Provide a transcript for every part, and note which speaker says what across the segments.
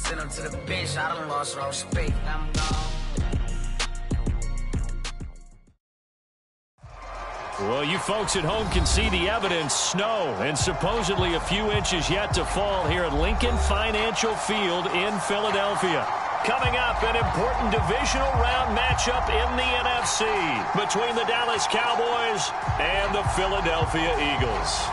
Speaker 1: Send him to the bench, I done lost all respect. I'm gone.
Speaker 2: Well, you folks at home can see the evidence. Snow and supposedly a few inches yet to fall here at Lincoln Financial Field in Philadelphia. Coming up, an important divisional round matchup in the NFC between the Dallas Cowboys and the Philadelphia Eagles.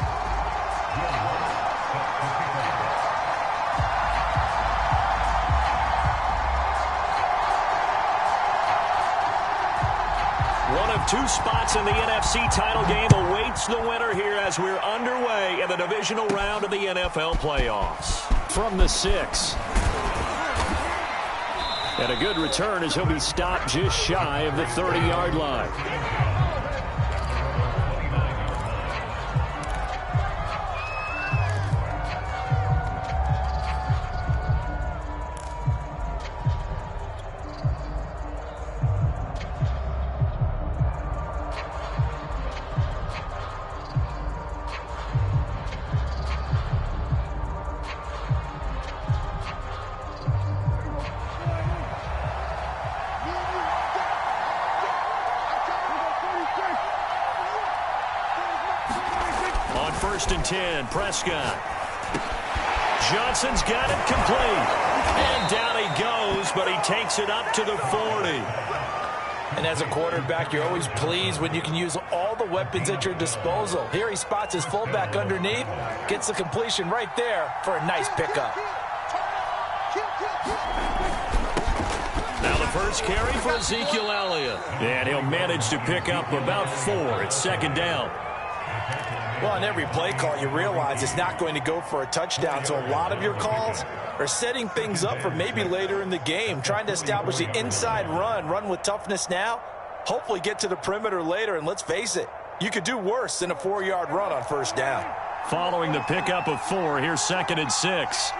Speaker 2: One of two spots in the NFC title game awaits the winner here as we're underway in the divisional round of the NFL playoffs. From the 6. And a good return as he'll be stopped just shy of the 30-yard line. First and 10, Prescott. Johnson's got it complete. And down he goes, but he takes it up to the 40.
Speaker 3: And as a quarterback, you're always pleased when you can use all the weapons at your disposal. Here he spots his fullback underneath, gets the completion right there for a nice pickup.
Speaker 2: Now the first carry for Ezekiel Elliott. And he'll manage to pick up about 4. It's second down.
Speaker 3: Well, on every play call, you realize it's not going to go for a touchdown, so a lot of your calls are setting things up for maybe later in the game, trying to establish the inside run with toughness now, hopefully get to the perimeter later, and let's face it, you could do worse than a 4-yard run on first down.
Speaker 2: Following the pickup of 4, here's second and 6.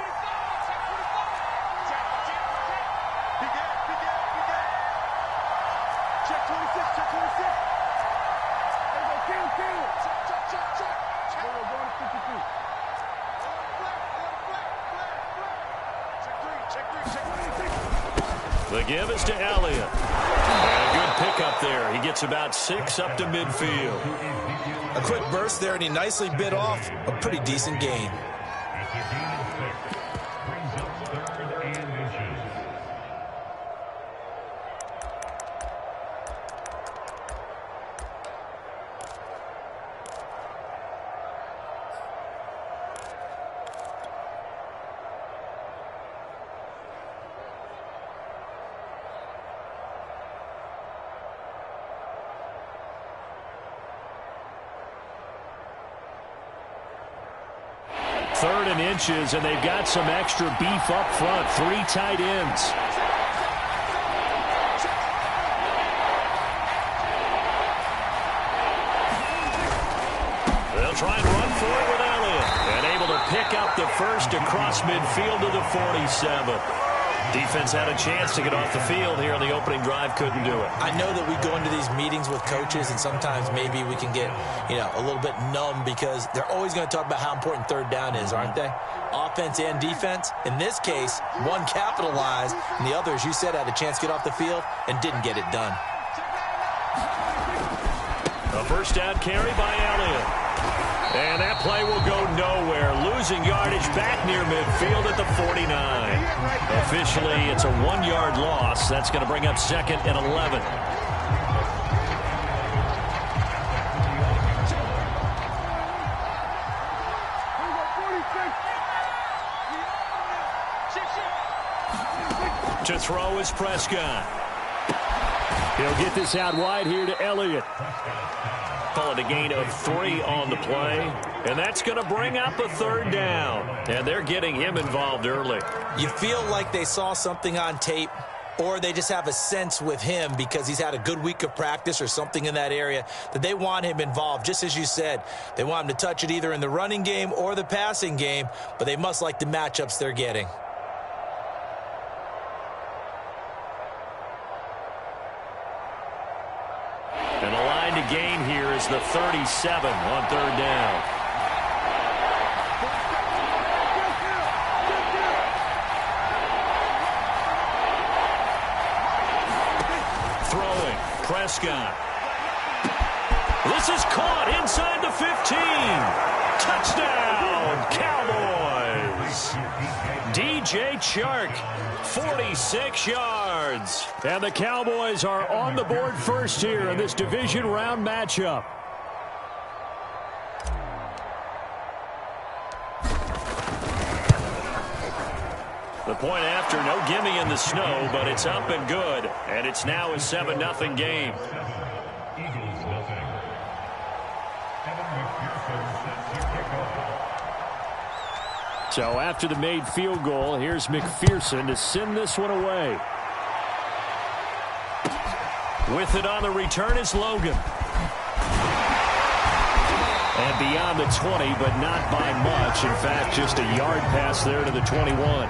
Speaker 2: The give is to Elliott. And a good pickup there. He gets about 6 up to midfield.
Speaker 3: A quick burst there, and he nicely bit off a pretty decent gain.
Speaker 2: Third and inches, and they've got some extra beef up front. 3 tight ends. They'll try and run for it with Elliott. And able to pick up the first across midfield to the 47. Defense had a chance to get off the field here on the opening drive, couldn't do it.
Speaker 3: I know that we go into these meetings with coaches, and sometimes maybe we can get, a little bit numb because they're always going to talk about how important third down is, aren't they? Offense and defense. In this case, one capitalized, and the other, as you said, had a chance to get off the field and didn't get it done.
Speaker 2: A first down carry by Elliott. And that play will go nowhere. Losing yardage back near midfield at the 49. Officially, it's a 1-yard loss. That's going to bring up second and 11. To throw is Prescott. He'll get this out wide here to Elliott. Call it a gain of 3 on the play. And that's going to bring up a third down. And they're getting him involved early.
Speaker 3: You feel like they saw something on tape, or they just have a sense with him because he's had a good week of practice or something in that area that they want him involved. Just as you said, they want him to touch it either in the running game or the passing game, but they must like the matchups they're getting.
Speaker 2: And the line to gain here is the 37 on third down. Prescott. This is caught inside the 15. Touchdown, Cowboys. DJ Chark, 46 yards. And the Cowboys are on the board first here in this division round matchup. The point after, no gimme in the snow, but it's up and good. And it's now a 7-0 game. So after the made field goal, here's McPherson to send this one away. With it on the return is Logan. And beyond the 20, but not by much. In fact, just a yard pass there to the 21.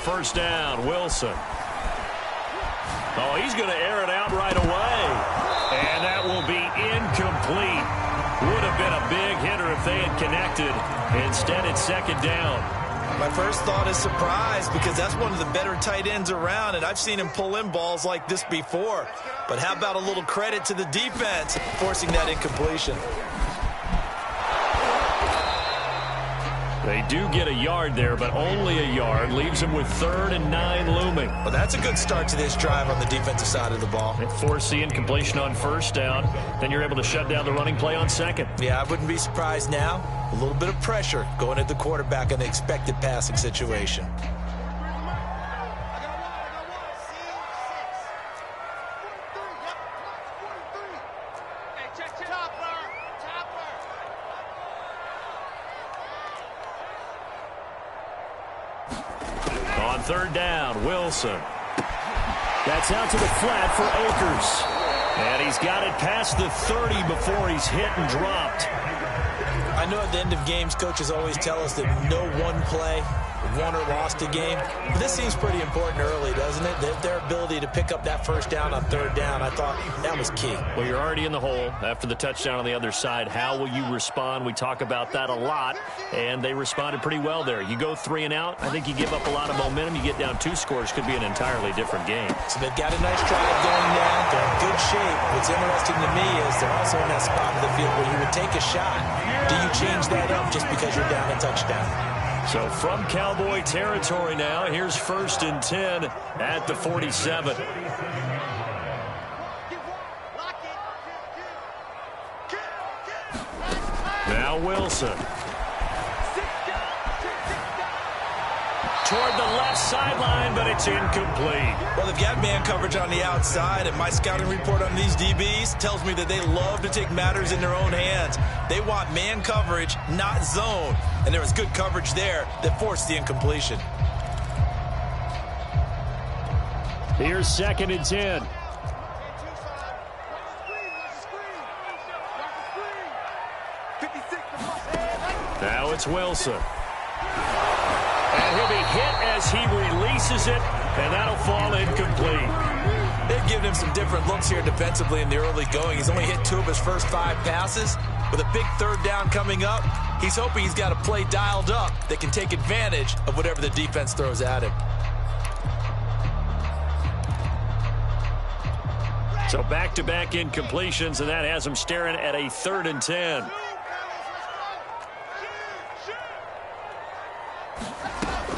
Speaker 2: First down, Wilson. Oh, he's going to air it out right away. And that will be incomplete. Would have been a big hitter if they had connected. Instead, it's second down.
Speaker 3: My first thought is surprise, because that's one of the better tight ends around, and I've seen him pull in balls like this before. But how about a little credit to the defense forcing that incompletion?
Speaker 2: They do get a yard there, but only a yard. Leaves them with 3rd and 9 looming.
Speaker 3: Well, that's a good start to this drive on the defensive side of the ball.
Speaker 2: And force the incompletion on first down. Then you're able to shut down the running play on second.
Speaker 3: Yeah, I wouldn't be surprised now. A little bit of pressure going at the quarterback in an expected passing situation.
Speaker 2: On third down, Wilson. That's out to the flat for Akers. And he's got it past the 30 before he's hit and dropped.
Speaker 3: I know at the end of games, coaches always tell us that no one play won or lost a game. But this seems pretty important early, doesn't it? Their ability to pick up that first down on third down, I thought that was key.
Speaker 2: Well, you're already in the hole after the touchdown on the other side. How will you respond? We talk about that a lot, and they responded pretty well there. You go 3 and out, I think you give up a lot of momentum. You get down 2 scores, could be an entirely different game.
Speaker 3: So they've got a nice drive going now. They're in good shape. What's interesting to me is they're also in that spot of the field where you would take a shot. Do you change that up just because you're down a touchdown?
Speaker 2: So from Cowboy territory now, here's 1st and 10 at the 47. Now Wilson. Toward the left sideline, but it's incomplete.
Speaker 3: Well, they've got man coverage on the outside, and my scouting report on these DBs tells me that they love to take matters in their own hands. They want man coverage, not zone. And there was good coverage there that forced the incompletion.
Speaker 2: Here's 2nd and 10. Now it's Wilson. And he'll be hit as he releases it, and that'll fall incomplete.
Speaker 3: They've given him some different looks here defensively in the early going. He's only hit 2 of his first 5 passes. With a big third down coming up, he's hoping he's got a play dialed up that can take advantage of whatever the defense throws at him.
Speaker 2: So back-to-back incompletions, and that has him staring at a 3rd and 10.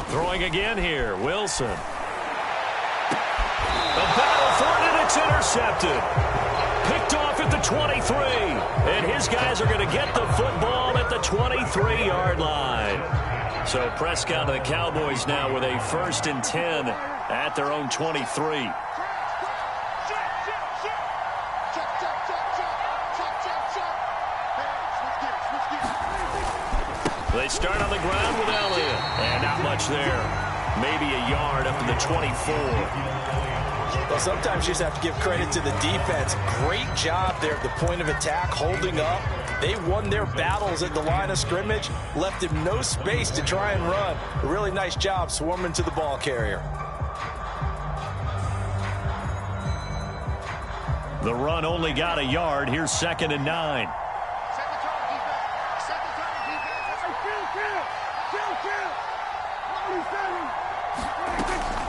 Speaker 2: Throwing again here, Wilson. The battle for it, and it's intercepted. Picked off at the 23. And his guys are going to get the football at the 23-yard line. So Prescott and the Cowboys now with a 1st and 10 at their own 23. They start on the ground with Elliott. And not much there. Maybe a yard up to the 24.
Speaker 3: Well, Well, sometimes you just have to give credit to the defense. Great job there at the point of attack, holding up. They won their battles at the line of scrimmage, left him no space to try and run. A really nice job swarming to the ball carrier.
Speaker 2: The run only got a yard. Here's 2nd and 9.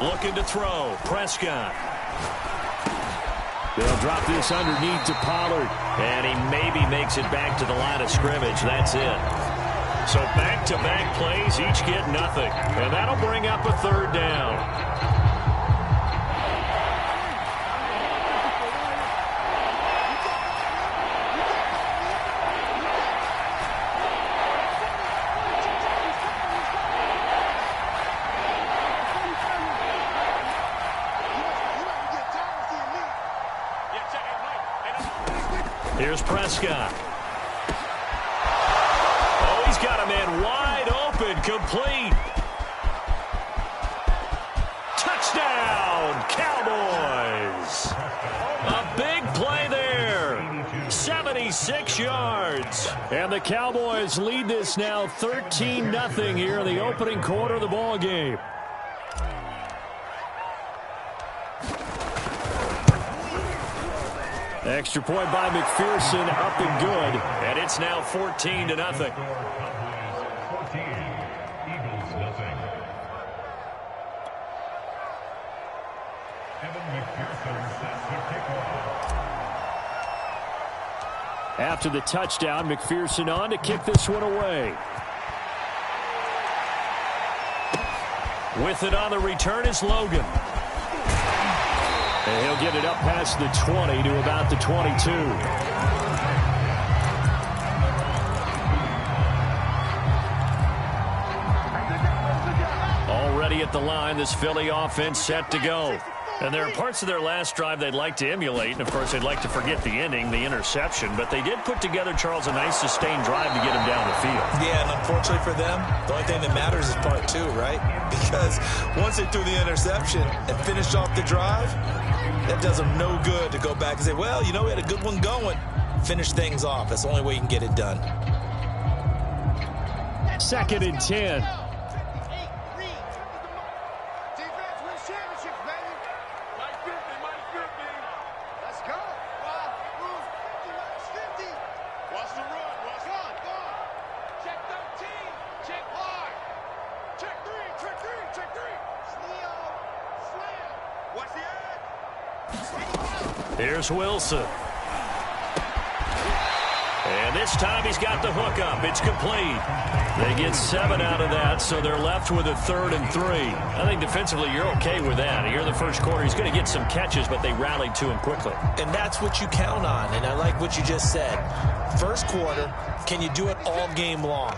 Speaker 2: Looking to throw. Prescott. They'll drop this underneath to Pollard. And he maybe makes it back to the line of scrimmage. That's it. So back-to-back plays, each get nothing. And that'll bring up a 3rd down. Here's Prescott. Oh, he's got a man wide open, complete. Touchdown, Cowboys. A big play there. 76 yards. And the Cowboys lead this now 13-0 here in the opening quarter of the ball game. Extra point by McPherson, up and good. And it's now 14-0. After the touchdown, McPherson on to kick this one away. With it on the return is Logan. And he'll get it up past the 20 to about the 22. Already at the line, this Philly offense set to go. And there are parts of their last drive they'd like to emulate. And, of course, they'd like to forget the ending, the interception. But they did put together, Charles, a nice sustained drive to get him down the field. Yeah, and unfortunately for them, the only thing that matters is part 2, right? Because once they threw the interception and finished off the drive, that does them no good to go back and say, well, you know, we had a good one going. Finish things off. That's the only way you can get it done. 2nd and 10. Here's Wilson. And this time he's got the hook up. It's complete. They get 7 out of that, so they're left with a 3rd and 3. I think defensively you're okay with that. Here in the first quarter, he's going to get some catches, but they rallied to him quickly. And that's what you count on, and I like what you just said. First quarter, can you do it all game long?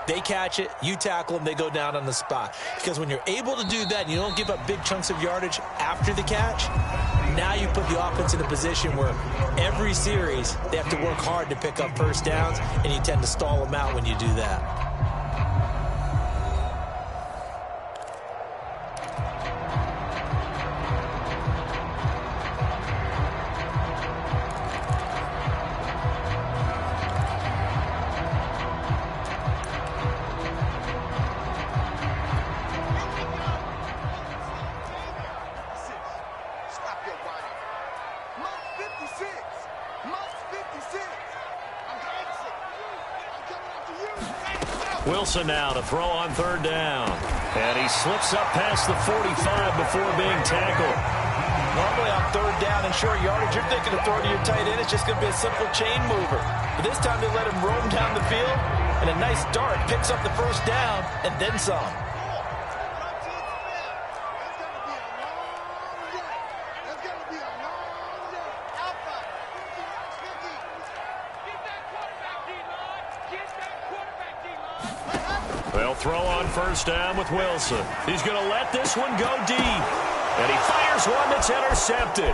Speaker 2: They catch it, you tackle them, they go down on the spot. Because when you're able to do that and you don't give up big chunks of yardage after the catch, now you put the offense in a position where every series they have to work hard to pick up first downs, and you tend to stall them out when you do that. Wilson now to throw on 3rd down. And he slips up past the 45 before being tackled. Normally on 3rd down and short yardage, you're thinking of throwing to your tight end. It's just going to be a simple chain mover. But this time they let him roam down the field. And a nice dart picks up the first down and then some. They'll throw on 1st down with Wilson. He's going to let this one go deep. And he fires one that's intercepted.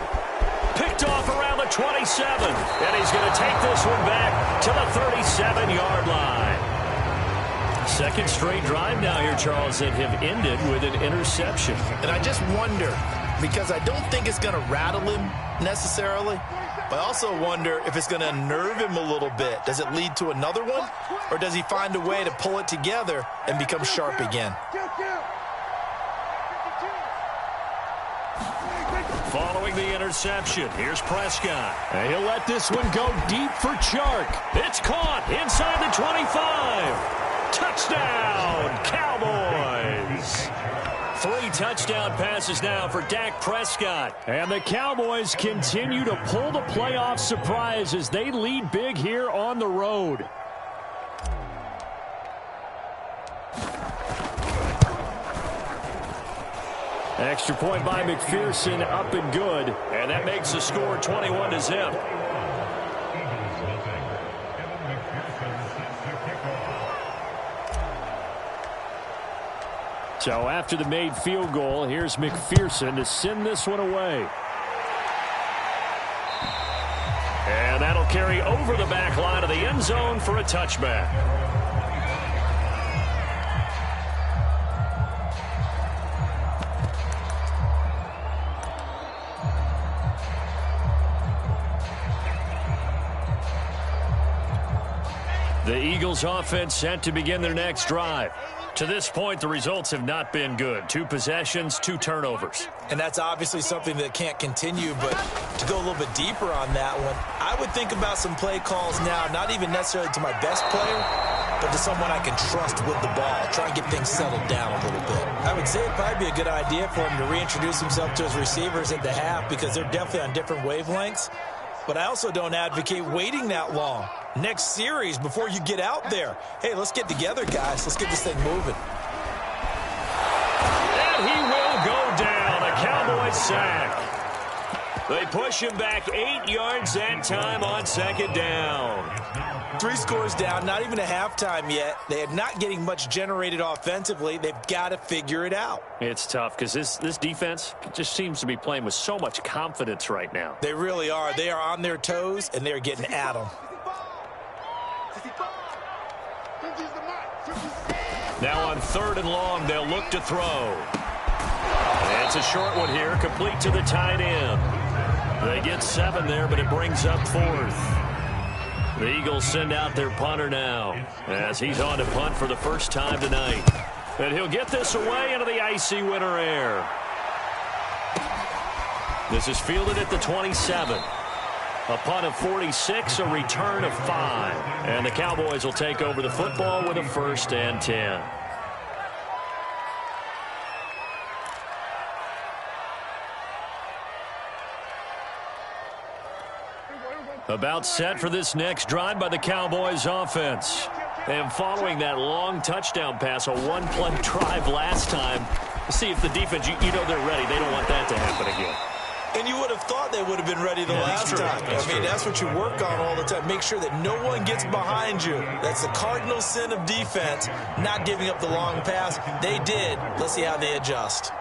Speaker 2: Picked off around the 27. And he's going to take this one back to the 37-yard line. 2nd straight drive now here, Charles, that have ended with an interception. And I just wonder,
Speaker 3: because I don't think it's going to rattle him necessarily. But I also wonder if it's going to unnerve him a little bit. Does it lead to another one? Or does he find a way to pull it together and become sharp again?
Speaker 2: Following the interception, here's Prescott. And he'll let this one go deep for Chark. It's caught inside the 25. Touchdown, Cowboys. 3 touchdown passes now for Dak Prescott. And the Cowboys continue to pull the playoff surprise as they lead big here on the road. Extra point by McPherson, up and good. And that makes the score 21-0. So after the made field goal, here's McPherson to send this one away. And that'll carry over the back line of the end zone for a touchback. The Eagles offense set to begin their next drive. To this point, the results have not been good. 2 possessions, 2 turnovers.
Speaker 3: And that's obviously something that can't continue, but to go a little bit deeper on that one, I would think about some play calls now, not even necessarily to my best player, but to someone I can trust with the ball. Try and get things settled down a little bit. I would say it'd probably be a good idea for him to reintroduce himself to his receivers at the half because they're definitely on different wavelengths. But I also don't advocate waiting that long. Next series, before you get out there, hey, let's get together, guys. Let's get this thing moving.
Speaker 2: And he will go down. A Cowboys sack. They push him back 8 yards that time on 2nd down.
Speaker 3: 3 scores down, not even a halftime yet. They are not getting much generated offensively. They've got to figure it out.
Speaker 2: It's tough because this defense just seems to be playing with so much confidence right now.
Speaker 3: They really are. They are on their toes, and they're getting at them.
Speaker 2: Now on 3rd and long, they'll look to throw. And it's a short one here, complete to the tight end. They get 7 there, but it brings up 4th. The Eagles send out their punter now as he's on to punt for the first time tonight. And he'll get this away into the icy winter air. This is fielded at the 27. A punt of 46, a return of 5. And the Cowboys will take over the football with a 1st and 10. About set for this next drive by the Cowboys offense. And following that long touchdown pass, a 1-play drive last time, see if the defense, you know they're ready. They don't want that to happen again.
Speaker 3: And you would have thought they would have been ready the last time. That's what you work on all the time. Make sure that no one gets behind you. That's the cardinal sin of defense, not giving up the long pass. They did. Let's see how they adjust.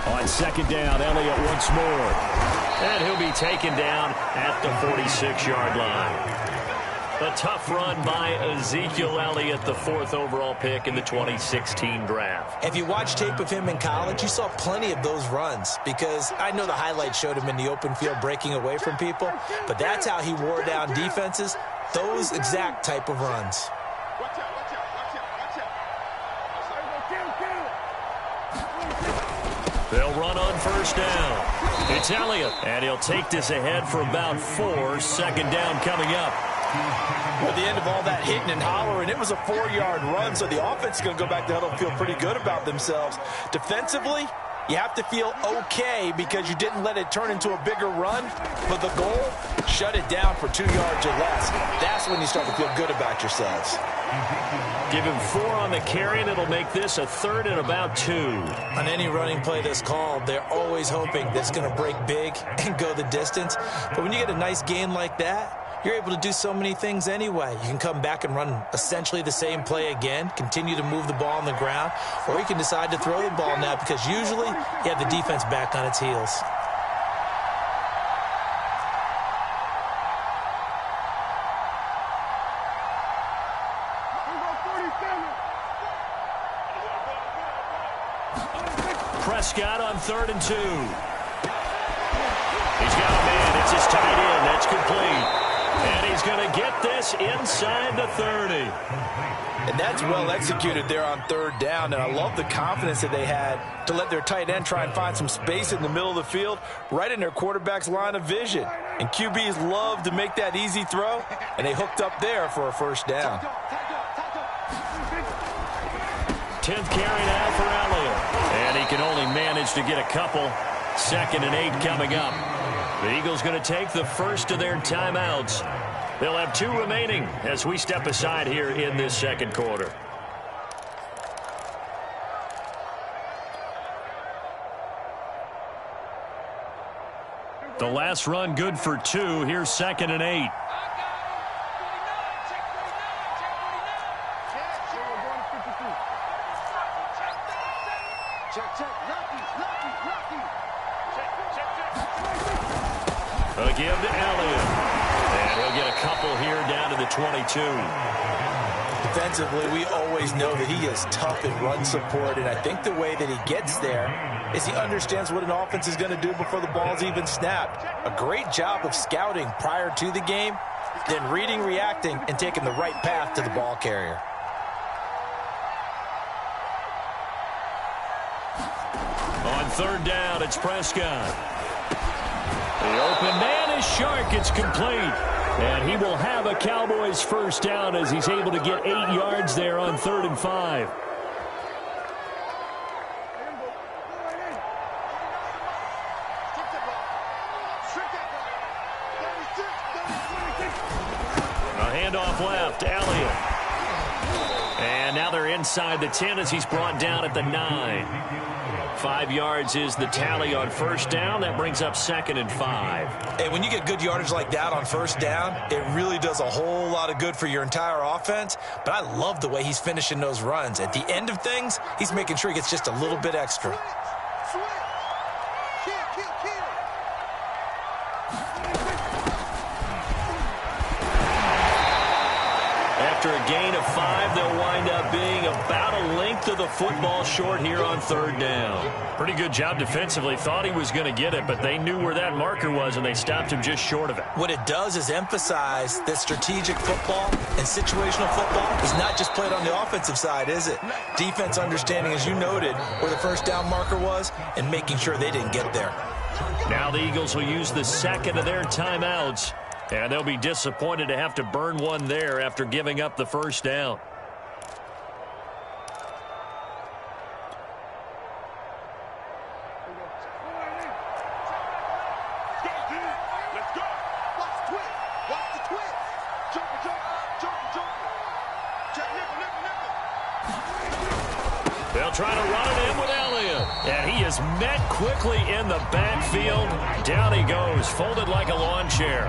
Speaker 2: On 2nd down, Elliott once more. And he'll be taken down at the 46-yard line. A tough run by Ezekiel Elliott, the 4th overall pick in the 2016 draft.
Speaker 3: If you watch tape of him in college, you saw plenty of those runs because I know the highlights showed him in the open field breaking away from people, but that's how he wore down defenses, those exact type of runs.
Speaker 2: They'll run on 1st down. It's Elliott, and he'll take this ahead for about 4. 2nd down coming up.
Speaker 3: At the end of all that hitting and hollering, it was a 4-yard run, so the offense is going to go back to huddle and feel pretty good about themselves. Defensively, you have to feel okay because you didn't let it turn into a bigger run, but the goal, shut it down for 2 yards or less. That's when you start to feel good about yourselves.
Speaker 2: Give him 4 on the carry, and it'll make this a 3rd and about 2.
Speaker 3: On any running play that's called, they're always hoping that it's going to break big and go the distance. But when you get a nice gain like that, you're able to do so many things anyway. You can come back and run essentially the same play again, continue to move the ball on the ground, or you can decide to throw the ball now because usually you have the defense back on its heels.
Speaker 2: Prescott on 3rd and 2. He's got a man. It's his tight end. That's complete. And he's going to get this inside the 30.
Speaker 3: And that's well executed there on 3rd down. And I love the confidence that they had to let their tight end try and find some space in the middle of the field, right in their quarterback's line of vision. And QBs love to make that easy throw, and they hooked up there for a 1st down.
Speaker 2: 10th carry now for Elliott. And he can only manage to get a couple. 2nd and 8 coming up. The Eagles going to take the first of their timeouts. They'll have 2 remaining as we step aside here in this 2nd quarter. The last run good for 2. Here's 2nd and 8. They'll give to Elliott. And he'll get a couple here down to the 22.
Speaker 3: Defensively, we always know that he is tough in run support, and I think the way that he gets there is he understands what an offense is going to do before the ball's even snapped. A great job of scouting prior to the game, then reading, reacting, and taking the right path to the ball carrier.
Speaker 2: On 3rd down, it's Prescott. The open man is Shark. It's complete. And he will have a Cowboys 1st down as he's able to get 8 yards there on 3rd and 5. A handoff left, Elliott. And now they're inside the 10 as he's brought down at the 9. 5 yards is the tally on 1st down. That brings up 2nd and 5.
Speaker 3: And when you get good yardage like that on 1st down, it really does a whole lot of good for your entire offense. But I love the way he's finishing those runs. At the end of things, he's making sure he gets just a little bit extra.
Speaker 2: After a gain of 5, they'll wind up being about a length of the football short here on 3rd down. Pretty good job defensively. Thought he was going to get it, but they knew where that marker was, and they stopped him just short of it.
Speaker 3: What it does is emphasize that strategic football and situational football is not just played on the offensive side, is it? Defense understanding, as you noted, where the 1st down marker was and making sure they didn't get there.
Speaker 2: Now the Eagles will use the 2nd of their timeouts. And they'll be disappointed to have to burn one there after giving up the 1st down. They'll try to run it in with Elliott. And he is met quickly in the backfield. Down he goes, folded like a lawn chair.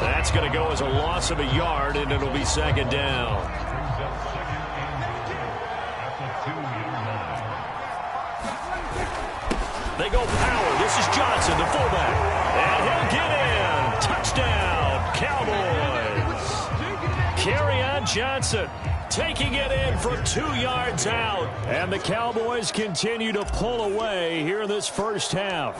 Speaker 2: That's going to go as a loss of a yard, and it'll be 2nd down. They go power. This is Johnson, the fullback. And he'll get in. Touchdown, Cowboys. Kerryon Johnson taking it in from 2 yards out. And the Cowboys continue to pull away here in this 1st half.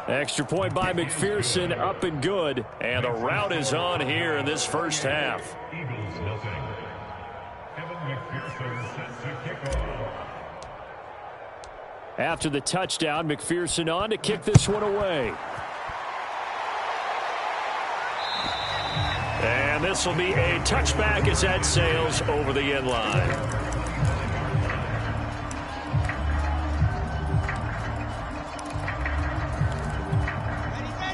Speaker 2: Extra point by McPherson, up and good. And the route is on here in this 1st half. After the touchdown, McPherson on to kick this one away. And this will be a touchback as that sails over the end line.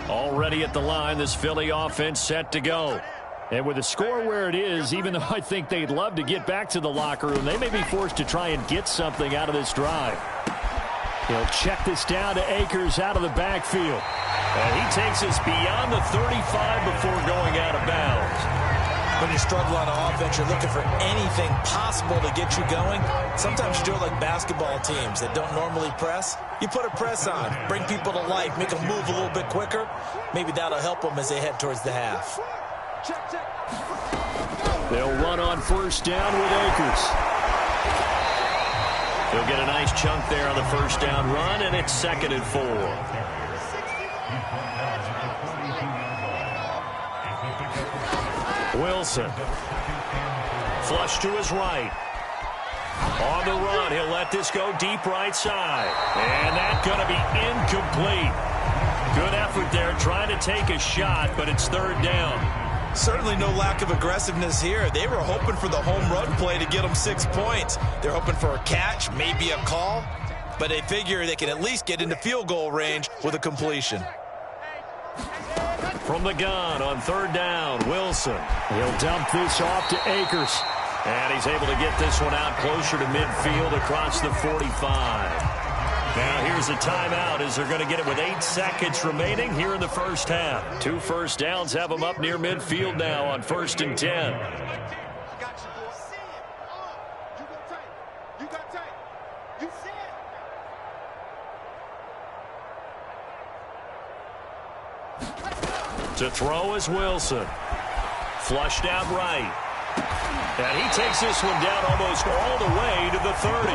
Speaker 2: Already at the line, this Philly offense set to go. And with the score where it is, even though I think they'd love to get back to the locker room, they may be forced to try and get something out of this drive. He'll check this down to Akers out of the backfield. And he takes us beyond the 35 before going out of bounds.
Speaker 3: When you struggle on offense, you're looking for anything possible to get you going. Sometimes you do it like basketball teams that don't normally press. You put a press on, bring people to life, make them move a little bit quicker. Maybe that'll help them as they head towards the half.
Speaker 2: They'll run on 1st down with Akers. He'll get a nice chunk there on the first down run, and it's 2nd and 4. Wilson. Flush to his right. On the run, he'll let this go deep right side. And that's going to be incomplete. Good effort there trying to take a shot, but it's 3rd down.
Speaker 3: Certainly no lack of aggressiveness here. They were hoping for the home run play to get them 6 points. They're hoping for a catch, maybe a call, but they figure they can at least get into field goal range with a completion.
Speaker 2: From the gun on 3rd down, Wilson. He'll dump this off to Akers. And he's able to get this one out closer to midfield across the 45. Now here's a timeout as they're going to get it with 8 seconds remaining here in the first half. 2 first downs have them up near midfield now on 1st and 10. To throw is Wilson. Flushed out right. And he takes this one down almost all the way to the 30.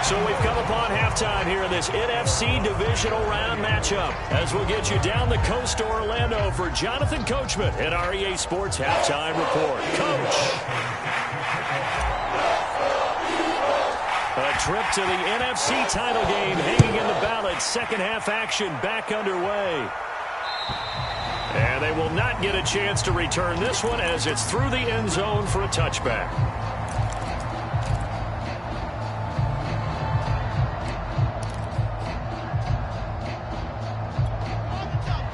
Speaker 2: So we've come upon halftime here in this NFC Divisional Round matchup as we'll get you down the coast to Orlando for Jonathan Coachman in our EA Sports Halftime Report. Coach. A trip to the NFC title game hanging in the balance. Second half action back underway. And they will not get a chance to return this one as it's through the end zone for a touchback.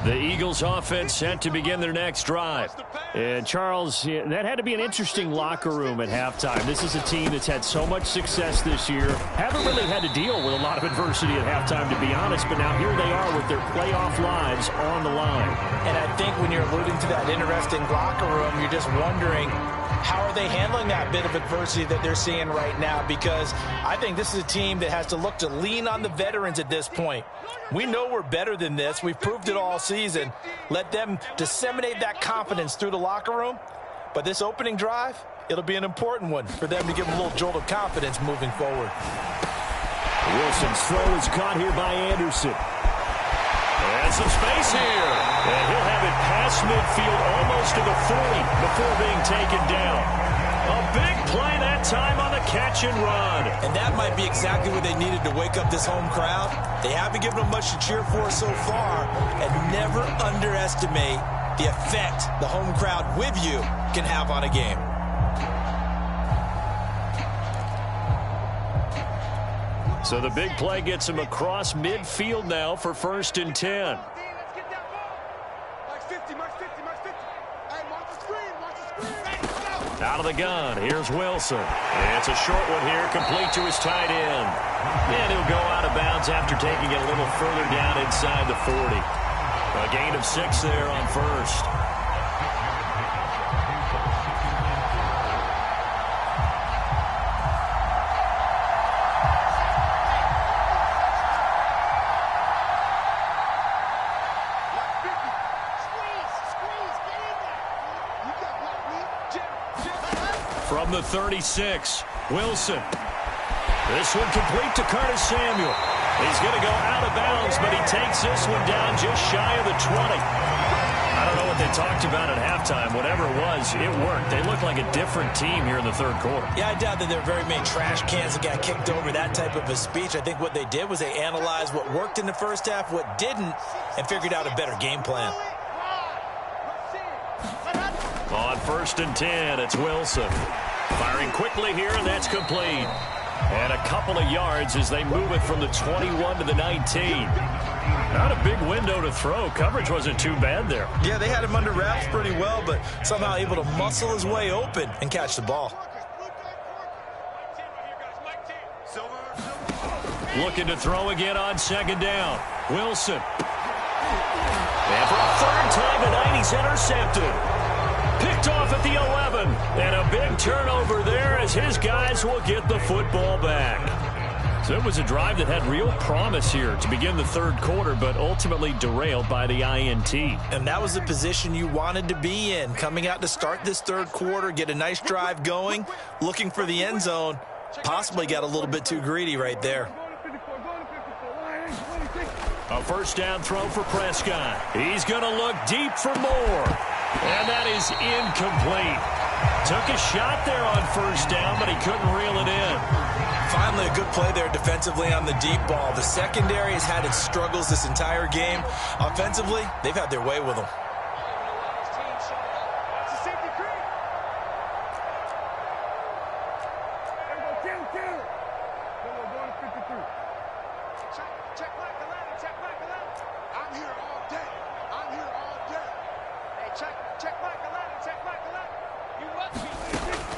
Speaker 2: The Eagles offense set to begin their next drive. And Charles, that had to be an interesting locker room at halftime. This is a team that's had so much success this year. Haven't really had to deal with a lot of adversity at halftime, to be honest. But now here they are with their playoff lives on the line.
Speaker 3: And I think when you're alluding to that interesting locker room, you're just wondering, how are they handling that bit of adversity that they're seeing right now? Because I think this is a team that has to look to lean on the veterans at this point. We know we're better than this. We've proved it all season. Let them disseminate that confidence through the locker room. But this opening drive, it'll be an important one for them to give them a little jolt of confidence moving forward.
Speaker 2: Wilson's throw is caught here by Anderson. And some space here. And he'll have it past midfield almost to the 40 before being taken down. A big play that time on the catch and run.
Speaker 3: And that might be exactly what they needed to wake up this home crowd. They haven't given them much to cheer for so far. And never underestimate the effect the home crowd with you can have on a game.
Speaker 2: So the big play gets him across midfield now for 1st and 10. Out of the gun, here's Wilson. It's a short one here, complete to his tight end. And he'll go out of bounds after taking it a little further down inside the 40. A gain of 6 there on 1st. From the 36, Wilson. This one complete to Curtis Samuel. He's going to go out of bounds, but he takes this one down just shy of the 20. I don't know what they talked about at halftime. Whatever it was, it worked. They look like a different team here in the 3rd quarter.
Speaker 3: Yeah, I doubt that there are very many trash cans that got kicked over, that type of a speech. I think what they did was they analyzed what worked in the first half, what didn't, and figured out a better game plan.
Speaker 2: On 1st and 10, it's Wilson. Firing quickly here, and that's complete. And a couple of yards as they move it from the 21 to the 19. Not a big window to throw. Coverage wasn't too bad there.
Speaker 3: Yeah, they had him under wraps pretty well, but somehow able to muscle his way open and catch the ball.
Speaker 2: Looking to throw again on 2nd down. Wilson. And for a 3rd time tonight, he's intercepted. Picked off at the 11. And a big turnover there as his guys will get the football back. So it was a drive that had real promise here to begin the 3rd quarter, but ultimately derailed by the INT.
Speaker 3: And that was the position you wanted to be in. Coming out to start this 3rd quarter, get a nice drive going, looking for the end zone, Possibly got a little bit too greedy right there.
Speaker 2: A first down throw for Prescott. He's going to look deep for more. And that is incomplete. Took a shot there on first down, but he couldn't reel it in.
Speaker 3: Finally, a good play there defensively on the deep ball. The secondary has had its struggles this entire game. Offensively, they've had their way with them.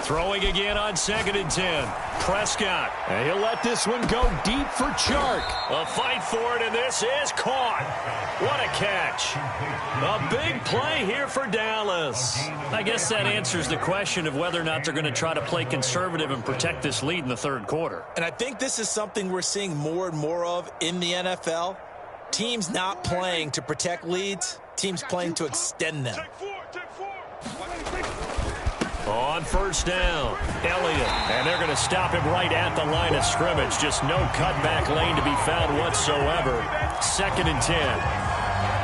Speaker 2: Throwing again on 2nd and 10. Prescott. And he'll let this one go deep for Chark. A fight for it, and this is caught. What a catch. A big play here for Dallas. I guess that answers the question of whether or not they're going to try to play conservative and protect this lead in the third quarter.
Speaker 3: And I think this is something we're seeing more and more of in the NFL. Teams not playing to protect leads, teams playing to extend them.
Speaker 2: On first down, Elliott. And they're going to stop him right at the line of scrimmage. Just no cutback lane to be found whatsoever. 2nd and 10.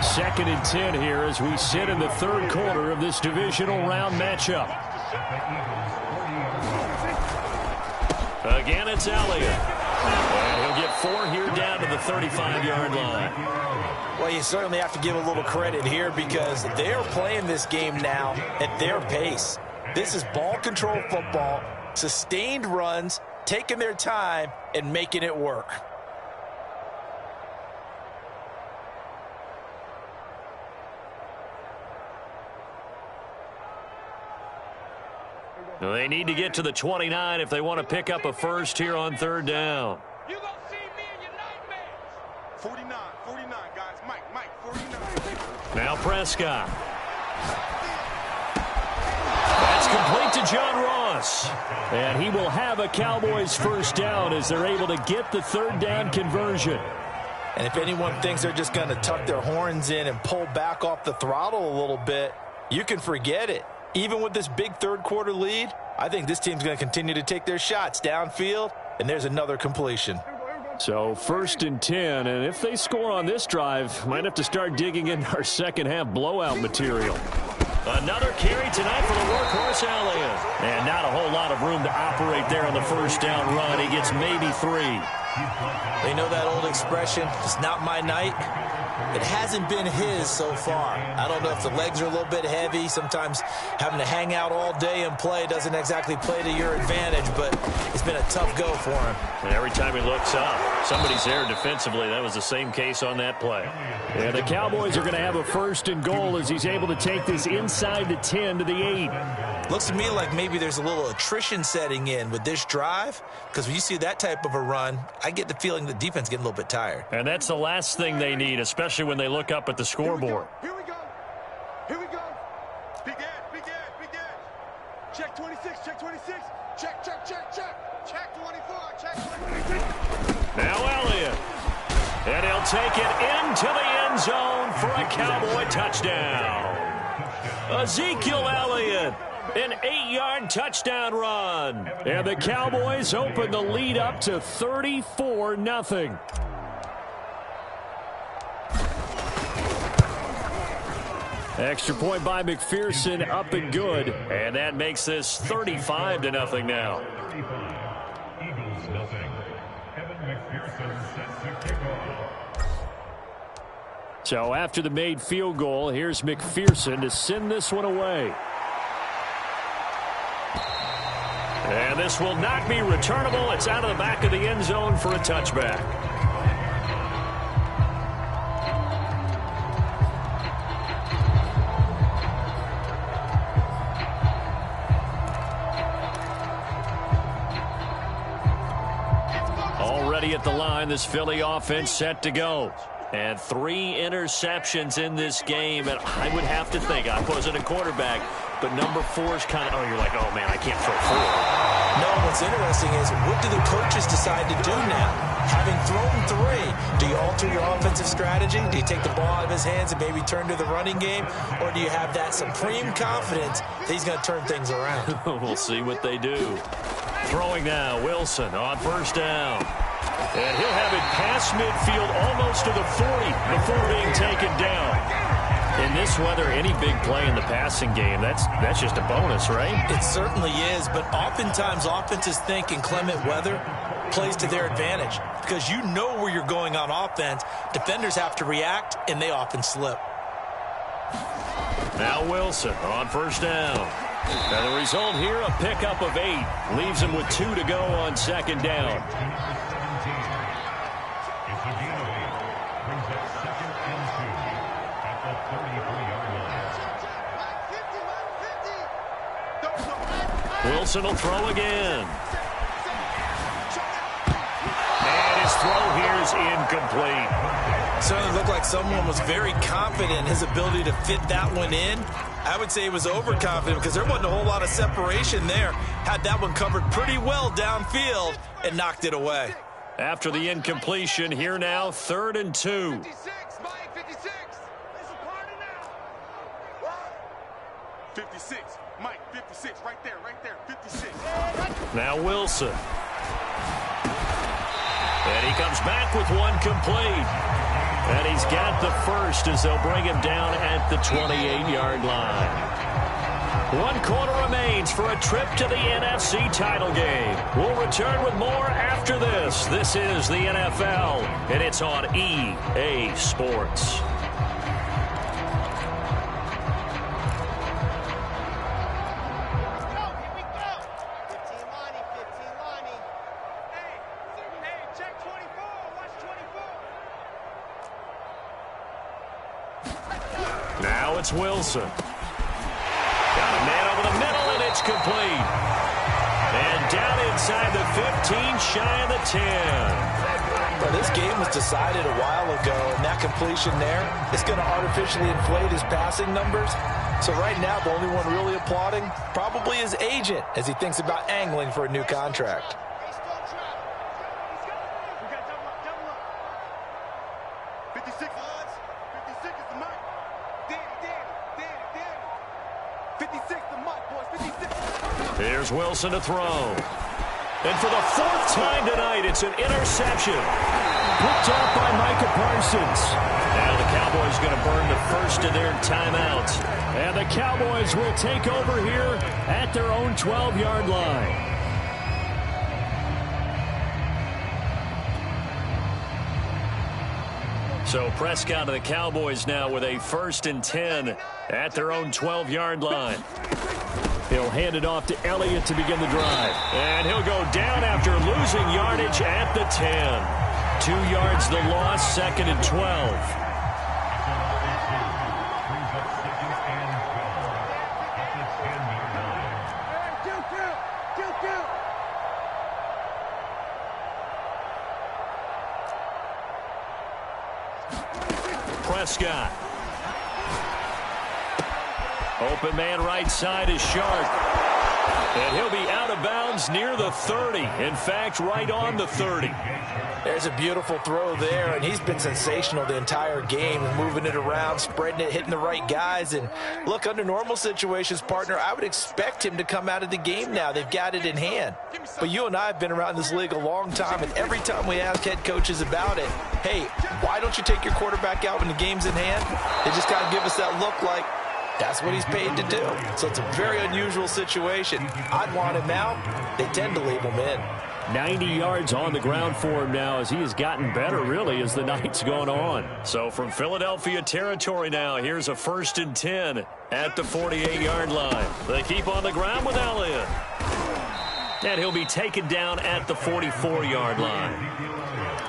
Speaker 2: 2nd and 10 here as we sit in the third quarter of this divisional round matchup. Again, it's Elliott. And he'll get 4 here down to the 35-yard line.
Speaker 3: Well, you certainly have to give a little credit here because they're playing this game now at their pace. This is ball control football, sustained runs, taking their time and making it work.
Speaker 2: They need to get to the 29 if they want to pick up a first here on 3rd down.
Speaker 4: You gonna see me in your nightmares. 49, guys. Mike, 49.
Speaker 2: Now Prescott. That's complete to John Ross. And he will have a Cowboys first down as they're able to get the 3rd down conversion.
Speaker 3: And if anyone thinks they're just going to tuck their horns in and pull back off the throttle a little bit, you can forget it. Even with this big third quarter lead, I think this team's going to continue to take their shots downfield, and there's another completion.
Speaker 2: So 1st and 10, and if they score on this drive, might have to start digging into our second half blowout material. Another carry tonight for the workhorse Elliott. And not a whole lot of room to operate there on the first down run. He gets maybe 3.
Speaker 3: They know that old expression, it's not my night. It hasn't been his so far. I don't know if the legs are a little bit heavy. Sometimes having to hang out all day and play doesn't exactly play to your advantage, but it's been a tough go for him.
Speaker 2: And every time he looks up, somebody's there defensively. That was the same case on that play. And the Cowboys are going to have a 1st and goal as he's able to take this inside the 10 to the 8.
Speaker 3: Looks to me like maybe there's a little attrition setting in with this drive, because when you see that type of a run, I get the feeling the defense getting a little bit tired.
Speaker 2: And that's the last thing they need, especially when they look up at the scoreboard.
Speaker 4: Here we go. Big edge. Check 26, check 26. Check. Check 24, check 26.
Speaker 2: Now Elliott. And he'll take it into the end zone for a Cowboy touchdown. Ezekiel Elliott. An 8-yard touchdown run. And the Cowboys open the lead up to 34-0. Extra point by McPherson, up and good. And that makes this 35-0 now.
Speaker 5: Eagles nothing. Kevin McPherson set to kick off.
Speaker 2: So after the made field goal, here's McPherson to send this one away. And this will not be returnable. It's out of the back of the end zone for a touchback. Already at the line, this Philly offense set to go. And 3 interceptions in this game. And I would have to think, I wasn't a quarterback, but number 4 is kind of, oh, you're like, oh, man, I can't throw 4.
Speaker 3: No, what's interesting is what do the coaches decide to do now? Having thrown 3, do you alter your offensive strategy? Do you take the ball out of his hands and maybe turn to the running game? Or do you have that supreme confidence that he's going to turn things around?
Speaker 2: We'll see what they do. Throwing now, Wilson on first down. And he'll have it past midfield almost to the 40 before being taken down. In this weather, any big play in the passing game, that's just a bonus, right?
Speaker 3: It certainly is, but oftentimes offenses think inclement weather plays to their advantage because you know where you're going on offense. Defenders have to react, and they often slip.
Speaker 2: Now Wilson on first down. And the result here, a pickup of 8. Leaves him with 2 to go on second down. Wilson will throw again. And his throw here is incomplete.
Speaker 3: Certainly looked like someone was very confident in his ability to fit that one in. I would say he was overconfident because there wasn't a whole lot of separation there. Had that one covered pretty well downfield and knocked it away.
Speaker 2: After the incompletion, here now, 3rd and 2.
Speaker 4: 56, Mike, 56. This is party now. 56, Mike, 56, right there, 56.
Speaker 2: Now Wilson. And he comes back with one complete. And he's got the first as they'll bring him down at the 28-yard line. 1 quarter remains for a trip to the NFC title game. We'll return with more after this. This is the NFL, and it's on EA Sports. Now it's Wilson. Got a man over the middle, and it's complete. And down inside the 15, shy of the 10.
Speaker 3: Well, this game was decided a while ago, and that completion there is going to artificially inflate his passing numbers. So right now, the only one really applauding probably his agent as he thinks about angling for a new contract.
Speaker 2: Here's Wilson to throw. And for the 4th time tonight, it's an interception. Picked up by Micah Parsons. Now the Cowboys going to burn the first of their timeouts. And the Cowboys will take over here at their own 12-yard line. So Prescott of the Cowboys now with a 1st and 10 at their own 12-yard line. He'll hand it off to Elliott to begin the drive. And he'll go down after losing yardage at the 10. 2 yards the loss, 2nd and 12. Prescott. Open man right side is Sharp. And he'll be out of bounds near the 30. In fact, right on the 30.
Speaker 3: There's a beautiful throw there, and he's been sensational the entire game, moving it around, spreading it, hitting the right guys. And look, under normal situations, partner, I would expect him to come out of the game now. They've got it in hand. But you and I have been around this league a long time, and every time we ask head coaches about it, hey, why don't you take your quarterback out when the game's in hand? They just got to give us that look like, that's what he's paid to do. So it's a very unusual situation. I'd want him out. They tend to leave him in.
Speaker 2: 90 yards on the ground for him now as he has gotten better, really, as the night's gone on. So from Philadelphia territory now, here's a 1st and 10 at the 48-yard line. They keep on the ground with Elliott. And he'll be taken down at the 44-yard line.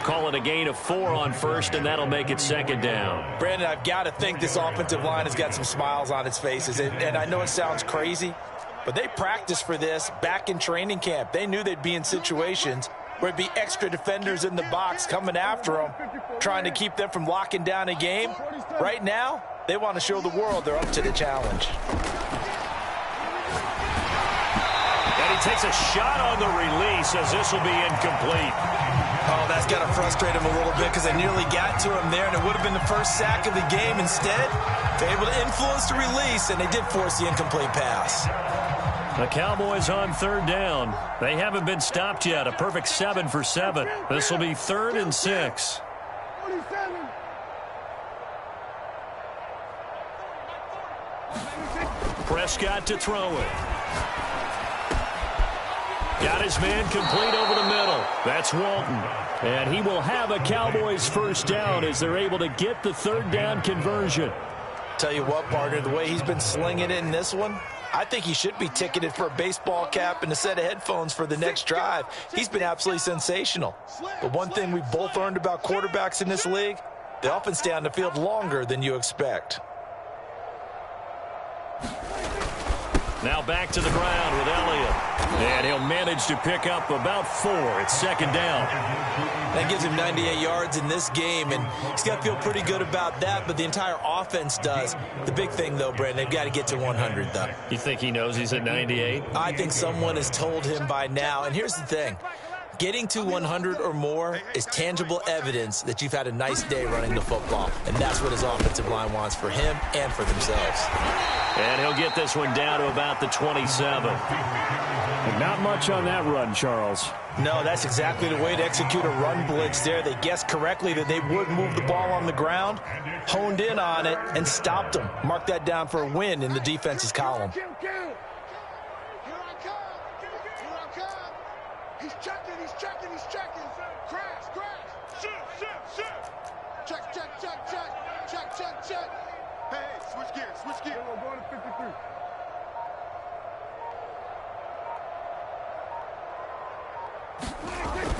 Speaker 2: Call it a gain of 4 on 1st, and that'll make it 2nd down.
Speaker 3: Brandon, I've got to think this offensive line has got some smiles on its faces. And I know it sounds crazy, but they practiced for this back in training camp. They knew they'd be in situations where it'd be extra defenders in the box coming after them, trying to keep them from locking down a game. Right now, they want to show the world they're up to the challenge.
Speaker 2: And he takes a shot on the release as this will be incomplete.
Speaker 3: Oh, that's got to frustrate him a little bit because they nearly got to him there, and it would have been the first sack of the game. Instead, they're able to influence the release, and they did force the incomplete pass.
Speaker 2: The Cowboys on third down. They haven't been stopped yet. A perfect 7 for 7. This will be 3rd and 6.
Speaker 4: 47.
Speaker 2: Prescott to throw it. Got his man complete over the middle. That's Walton. And he will have a Cowboys first down as they're able to get the 3rd down conversion.
Speaker 3: Tell you what, partner, the way he's been slinging it in this one, I think he should be ticketed for a baseball cap and a set of headphones for the next drive. He's been absolutely sensational. But one thing we've both learned about quarterbacks in this league, they often stay on the field longer than you expect.
Speaker 2: Now back to the ground with Elliott. And he'll manage to pick up about 4. It's 2nd down.
Speaker 3: That gives him 98 yards in this game, and he's got to feel pretty good about that, but the entire offense does. The big thing, though, Brandon, they've got to get to 100, though.
Speaker 2: You think he knows he's at 98?
Speaker 3: I think someone has told him by now, and here's the thing. Getting to 100 or more is tangible evidence that you've had a nice day running the football, and that's what his offensive line wants for him and for themselves.
Speaker 2: And he'll get this one down to about the 27. Not much on that run, Charles.
Speaker 3: No, that's exactly the way to execute a run blitz there. They guessed correctly that they would move the ball on the ground, honed in on it, and stopped them. Mark that down for a win in the defense's column.
Speaker 4: Here I come. Here I come. He's checking. Crash. Shoot. Check. Hey, switch gears. We're going to 53.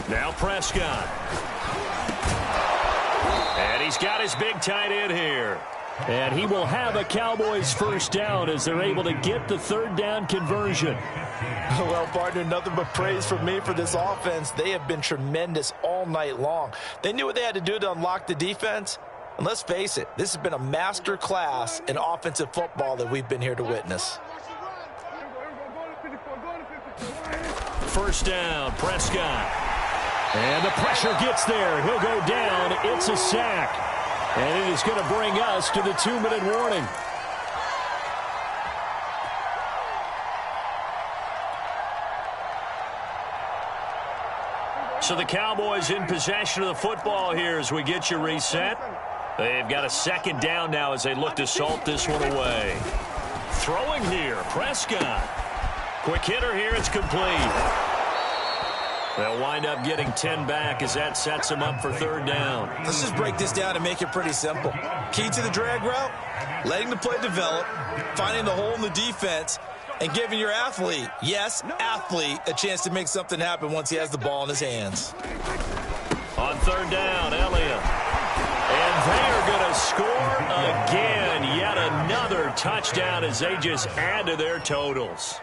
Speaker 2: Now Prescott. And he's got his big tight end here. And he will have a Cowboys first down as they're able to get the 3rd down conversion.
Speaker 3: Well, partner, nothing but praise from me for this offense. They have been tremendous all night long. They knew what they had to do to unlock the defense. And let's face it, this has been a master class in offensive football that we've been here to witness.
Speaker 2: First down, Prescott. And the pressure gets there. He'll go down. It's a sack. And it is going to bring us to the 2-minute warning. So the Cowboys in possession of the football here as we get you reset. They've got a 2nd down now as they look to salt this one away. Throwing here, Prescott. Quick hitter here, it's complete. They'll wind up getting 10 back as that sets them up for 3rd down.
Speaker 3: Let's just break this down and make it pretty simple. Key to the drag route, letting the play develop, finding the hole in the defense, and giving your athlete, yes, athlete, a chance to make something happen once he has the ball in his hands.
Speaker 2: On 3rd down, Elliott. And they are going to score again. Yet another touchdown as they just add to their totals.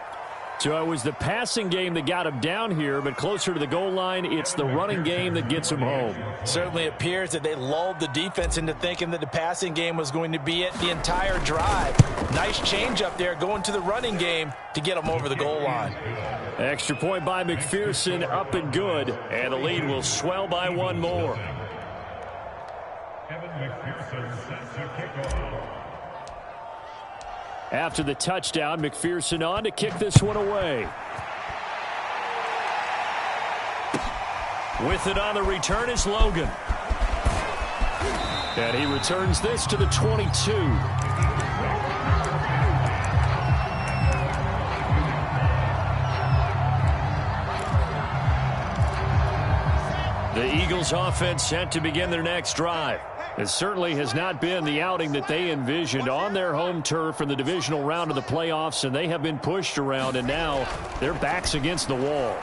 Speaker 2: So it was the passing game that got him down here, but closer to the goal line, it's the running game that gets him home.
Speaker 3: Certainly appears that they lulled the defense into thinking that the passing game was going to be it the entire drive. Nice change up there going to the running game to get them over the goal line.
Speaker 2: Extra point by McPherson, up and good, and the lead will swell by 1 more.
Speaker 5: Evan McPherson sets the kickoff.
Speaker 2: After the touchdown, McPherson on to kick this one away. With it on the return is Logan. And he returns this to the 22. The Eagles offense set to begin their next drive. It certainly has not been the outing that they envisioned on their home turf in the divisional round of the playoffs, and they have been pushed around, and now their backs against the wall.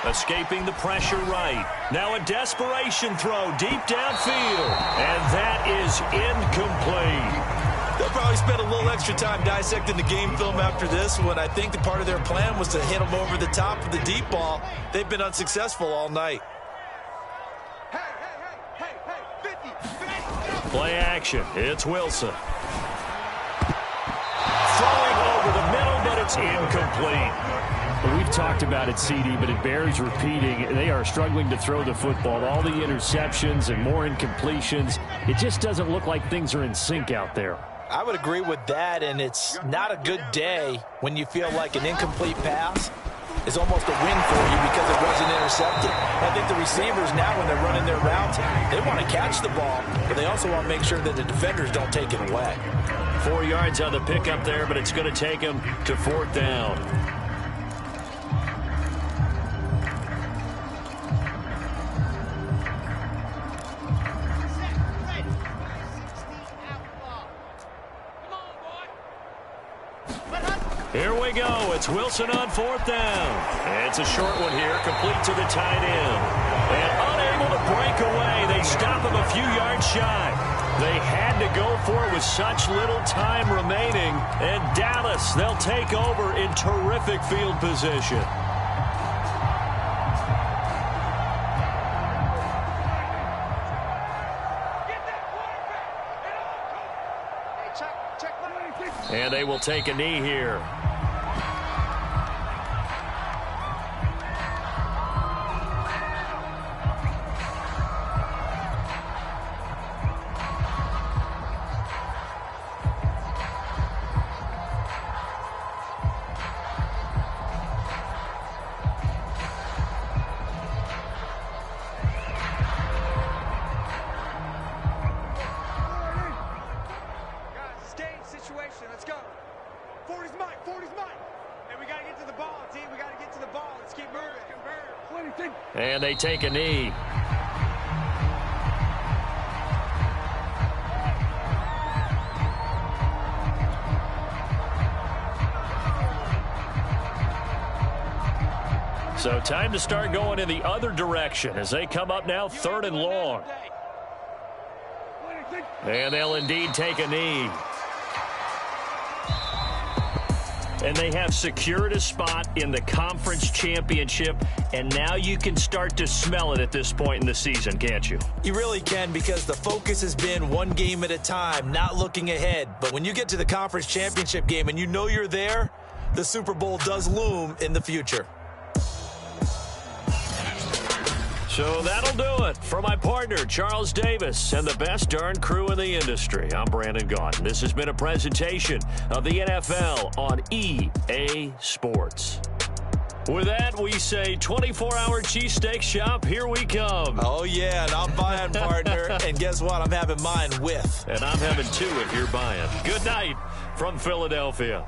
Speaker 2: Escaping the pressure right. Now a desperation throw deep downfield, and that is incomplete.
Speaker 3: They'll probably spend a little extra time dissecting the game film after this one. I think that part of their plan was to hit them over the top of the deep ball. They've been unsuccessful all night.
Speaker 2: Play action. It's Wilson. Throwing over the middle, but it's incomplete. Well, we've talked about it, CD, but it bears repeating. They are struggling to throw the football. All the interceptions and more incompletions. It just doesn't look like things are in sync out there.
Speaker 3: I would agree with that, and it's not a good day when you feel like an incomplete pass is almost a win for you because it wasn't intercepted. I think the receivers now, when they're running their routes, they want to catch the ball, but they also want to make sure that the defenders don't take it away.
Speaker 2: 4 yards on the pickup there, but it's going to take him to 4th down. Here we go. It's Wilson on 4th down. It's a short one here, complete to the tight end. And unable to break away. They stop him a few yards shy. They had to go for it with such little time remaining. And Dallas, they'll take over in terrific field position. And they will take a knee here.
Speaker 4: Let's go. 40's mine. 40's mine. And we got to get to the ball, team. We got to get to the ball. Let's keep moving.
Speaker 2: And they take a knee. So time to start going in the other direction as they come up now 3rd and long. And they'll indeed take a knee. And they have secured a spot in the conference championship, and now you can start to smell it at this point in the season, can't you?
Speaker 3: You really can, because the focus has been one game at a time, not looking ahead. But when you get to the conference championship game and you know you're there, the Super Bowl does loom in the future.
Speaker 2: So that'll do it for my partner, Charles Davis, and the best darn crew in the industry. I'm Brandon Gaudin. This has been a presentation of the NFL on EA Sports. With that, we say 24-hour cheesesteak shop, here we come.
Speaker 3: Oh, yeah, and I'm buying, partner. And guess what? I'm having mine with.
Speaker 2: And I'm having two if you're buying. Good night from Philadelphia.